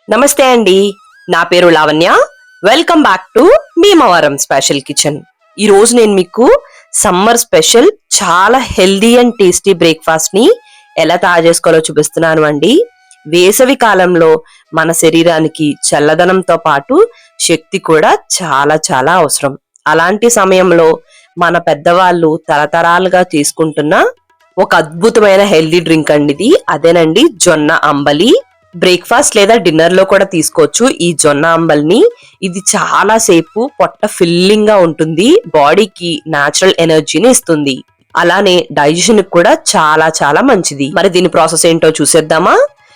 నమస్తే అండి, నా పేరు Lavanya. Welcome back to Bhimavaram special kitchen. ఈ రోజు నేను మీకు సమ్మర్ స్పెషల్ చాలా హెల్దీ అండ్ టేస్టీ బ్రేక్ఫాస్ట్ ని ఎలా తయారు చేసుకోవాలో చూపిస్తున్నాను అండి. వేసవి కాలంలో మన శరీరానికి చల్లదనంతో పాటు శక్తి కూడా చాలా చాలా అవసరం. అలాంటి సమయంలో మన పెద్దవాళ్ళు తరతరాలుగా తీసుకుంటున్న ఒక అద్భుతమైన హెల్దీ డ్రింక్ అండి ఇది. అదేనండి జొన్న అంబలి. బ్రేక్ఫాస్ట్ లేదా డిన్నర్ లో కూడా తీసుకోవచ్చు ఈ జొన్న అంబల్ని. ఇది చాలా సేపు పొట్ట ఫిల్లింగ్ గా ఉంటుంది, బాడీకి నేచురల్ ఎనర్జీని ఇస్తుంది, అలానే డైజెషన్ కూడా చాలా చాలా మంచిది. మరి దీని ప్రాసెస్ ఏంటో చూసేద్దామా.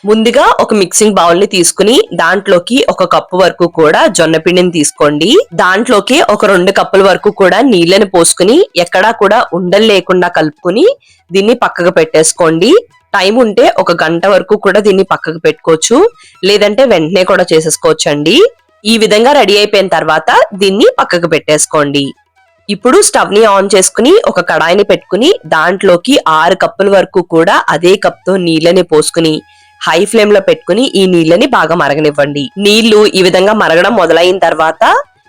ముందుగా ఒక మిక్సింగ్ బౌల్ ని తీసుకుని దాంట్లోకి 1 కప్పు వరకు కూడా జొన్న పిండిని తీసుకోండి. దాంట్లోకి ఒక 2 కప్పుల వరకు కూడా నీళ్ళని పోసుకుని ఎక్కడా కూడా ఉండలు లేకుండా కలుపుకుని దీన్ని పక్కకు పెట్టేసుకోండి. టైం ఉంటే 1 గంట వరకు కూడా దీన్ని పక్కకు పెట్టుకోవచ్చు, లేదంటే వెంటనే కూడా చేసేసుకోవచ్చు అండి. ఈ విధంగా రెడీ అయిపోయిన తర్వాత దీన్ని పక్కకు పెట్టేసుకోండి. ఇప్పుడు స్టవ్ ని ఆన్ చేసుకుని ఒక కడాయిని పెట్టుకుని దాంట్లోకి 6 కప్పుల వరకు కూడా అదే కప్ తో నీళ్ళని పోసుకుని హై ఫ్లేమ్ లో పెట్టుకుని ఈ నీళ్ళని బాగా మరగనివ్వండి. నీళ్లు ఈ విధంగా మరగడం మొదలైన తర్వాత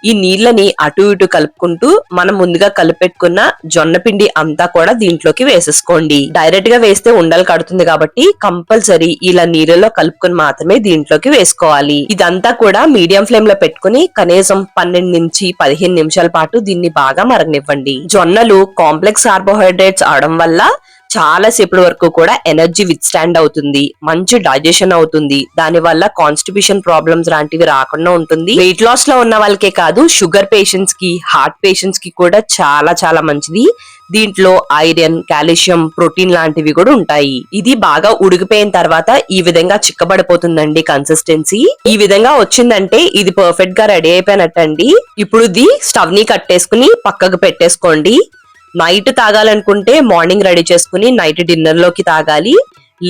ఈ నీళ్ళని అటు ఇటు కలుపుకుంటూ మనం ముందుగా కలిపెట్టుకున్న జొన్న పిండి అంతా కూడా దీంట్లోకి వేసేసుకోండి. డైరెక్ట్ గా వేస్తే ఉండలు కడుతుంది కాబట్టి కంపల్సరీ ఇలా నీళ్ళలో కలుపుకుని మాత్రమే దీంట్లోకి వేసుకోవాలి. ఇదంతా కూడా మీడియం ఫ్లేమ్ లో పెట్టుకుని కనీసం 12 నుంచి 15 నిమిషాల పాటు దీన్ని బాగా మరగనివ్వండి. జొన్నలు కాంప్లెక్స్ కార్బోహైడ్రేట్స్ అవడం వల్ల చాలా సేపటి వరకు కూడా ఎనర్జీ విత్ స్టాండ్ అవుతుంది, మంచి డైజెషన్ అవుతుంది, దాని వల్ల కాన్స్టిపేషన్ ప్రాబ్లమ్స్ లాంటివి రాకుండా ఉంటుంది. వెయిట్ లాస్ లో ఉన్న వాళ్ళకే కాదు, షుగర్ పేషెంట్స్ కి, హార్ట్ పేషెంట్స్ కి కూడా చాలా చాలా మంచిది. దీంట్లో ఐరన్, కాల్షియం, ప్రోటీన్ లాంటివి కూడా ఉంటాయి. ఇది బాగా ఉడికిపోయిన తర్వాత ఈ విధంగా చిక్కబడిపోతుందండి కన్సిస్టెన్సీ. ఈ విధంగా వచ్చిందంటే ఇది పర్ఫెక్ట్ గా రెడీ అయిపోయినట్టండి. ఇప్పుడు ఇది స్టవ్ ని కట్టేసుకుని పక్కకు పెట్టేసుకోండి. నైట్ తాగాలనుకుంటే మార్నింగ్ రెడీ చేసుకుని నైట్ డిన్నర్ లోకి తాగాలి,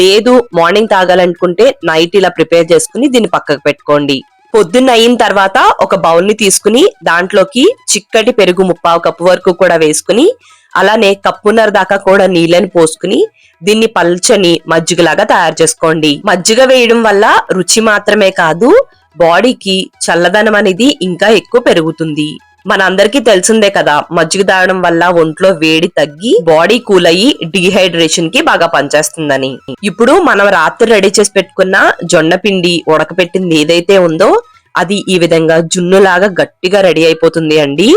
లేదు మార్నింగ్ తాగాలనుకుంటే నైట్ ఇలా ప్రిపేర్ చేసుకుని దీన్ని పక్కకు పెట్టుకోండి. పొద్దున్న అయిన తర్వాత ఒక బౌల్ ని తీసుకుని దాంట్లోకి చిక్కటి పెరుగు 3/4 కప్పు వరకు కూడా వేసుకుని అలానే కప్పున్నర దాకా కూడా నీళ్ళని పోసుకుని దీన్ని పల్చని మజ్జిగలాగా తయారు చేసుకోండి. మజ్జిగ వేయడం వల్ల రుచి మాత్రమే కాదు, బాడీకి చల్లదనం అనేది ఇంకా ఎక్కువ పెరుగుతుంది. మనందరికీ తెలిసిందే కదా, మజ్జిగ తాగడం వల్ల ఒంట్లో వేడి తగ్గి బాడీ కూల్ అయ్యి డీహైడ్రేషన్ కి బాగా పనిచేస్తుందని. ఇప్పుడు మనం రాత్రి రెడీ చేసి పెట్టుకున్న జొన్న పిండి ఉడకపెట్టింది ఏదైతే ఉందో అది ఈ విధంగా జున్నులాగా గట్టిగా రెడీ అయిపోతుంది అండి.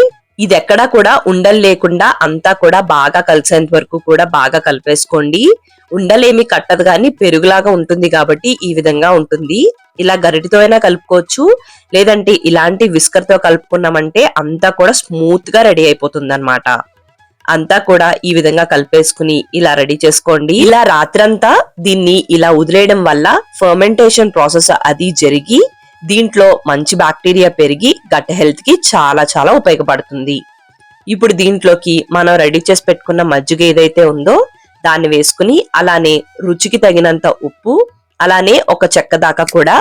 ఇది ఎక్కడా కూడా ఉండలు లేకుండా అంతా కూడా బాగా కలిసేంత వరకు కూడా బాగా కలిపేసుకోండి. ఉండలేమి కట్టదు కానీ పెరుగులాగా ఉంటుంది కాబట్టి ఈ విధంగా ఉంటుంది. ఇలా గరిటితో అయినా కలుపుకోవచ్చు, లేదంటే ఇలాంటి విస్కర్ తో కలుపుకున్నామంటే అంతా కూడా స్మూత్ గా రెడీ అయిపోతుంది అన్నమాట. అంతా కూడా ఈ విధంగా కలిపేసుకుని ఇలా రెడీ చేసుకోండి. ఇలా రాత్రంతా దీన్ని ఇలా వదిలేయడం వల్ల ఫర్మెంటేషన్ ప్రాసెస్ అది జరిగి దీంట్లో మంచి బ్యాక్టీరియా పెరిగి గట్ హెల్త్ కి చాలా చాలా ఉపయోగపడుతుంది. ఇప్పుడు దీంట్లోకి మనం రెడీ చేసి పెట్టుకున్న మజ్జిగ ఏదైతే ఉందో దాన్ని వేసుకుని అలానే రుచికి తగినంత ఉప్పు, అలానే 1 చెక్క దాకా కూడా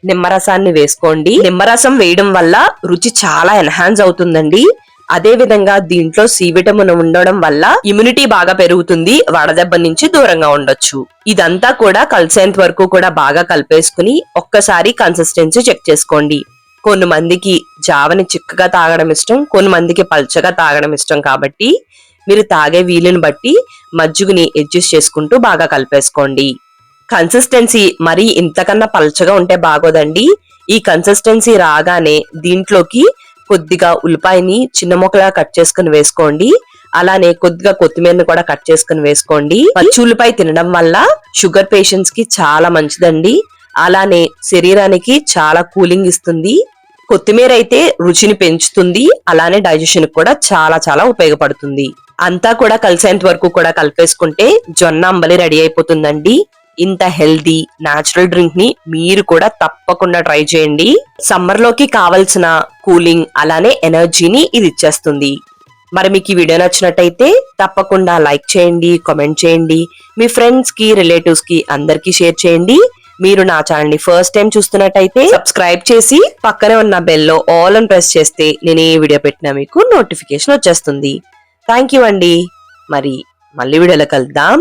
నిమ్మరసాన్ని వేసుకోండి. నిమ్మరసం వేయడం వల్ల రుచి చాలా ఎన్హాన్స్ అవుతుందండి. అదే విధంగా దీంట్లో సి విటమిన్ ఉండడం వల్ల ఇమ్యూనిటీ బాగా పెరుగుతుంది, వడదెబ్బ నుంచి దూరంగా ఉండొచ్చు. ఇదంతా కూడా కలిసేంత వరకు కూడా బాగా కలిపేసుకుని ఒక్కసారి కన్సిస్టెన్సీ చెక్ చేసుకోండి. కొన్ని మందికి జావని చిక్కగా తాగడం ఇష్టం, కొన్ని మందికి పల్చగా తాగడం ఇష్టం కాబట్టి మీరు తాగే వీలుని బట్టి మజ్జిగని అడ్జస్ట్ చేసుకుంటూ బాగా కలిపేసుకోండి. కన్సిస్టెన్సీ మరి ఇంతకన్నా పల్చగా ఉంటే బాగోదండి. ఈ కన్సిస్టెన్సీ రాగానే దీంట్లోకి కొద్దిగా ఉల్లిపాయని చిన్న ముక్కలా కట్ చేసుకుని వేసుకోండి, అలానే కొద్దిగా కొత్తిమీరని కూడా కట్ చేసుకుని వేసుకోండి. పచ్చి ఉల్లిపాయ తినడం వల్ల షుగర్ పేషెంట్స్ కి చాలా మంచిదండి, అలానే శరీరానికి చాలా కూలింగ్ ఇస్తుంది. కొత్తిమీర అయితే రుచిని పెంచుతుంది, అలానే డైజెషన్ కూడా చాలా చాలా ఉపయోగపడుతుంది. అంతా కూడా కలిసేంత వరకు కూడా కలిపేసుకుంటే జొన్న అంబలి రెడీ అయిపోతుందండి. ఇంత హెల్దీ నాచురల్ డ్రింక్ ని మీరు కూడా తప్పకుండా ట్రై చేయండి. సమ్మర్ లోకి కావలసిన కూలింగ్ అలానే ఎనర్జీని ఇది ఇచ్చేస్తుంది. మరి మీకు ఈ వీడియో నచ్చినట్టయితే తప్పకుండా లైక్ చేయండి, కామెంట్ చేయండి, మీ ఫ్రెండ్స్ కి, రిలేటివ్స్ కి అందరికీ షేర్ చేయండి. మీరు నా ఛానల్ ని ఫస్ట్ టైం చూస్తున్నట్టయితే సబ్స్క్రైబ్ చేసి పక్కనే ఉన్న బెల్ లో ఆల్ అని ప్రెస్ చేస్తే నేను ఏ వీడియో పెట్టినా మీకు నోటిఫికేషన్ వచ్చేస్తుంది. థ్యాంక్ యూ అండి. మరి మళ్ళీ వీడియోలో కలుద్దాం.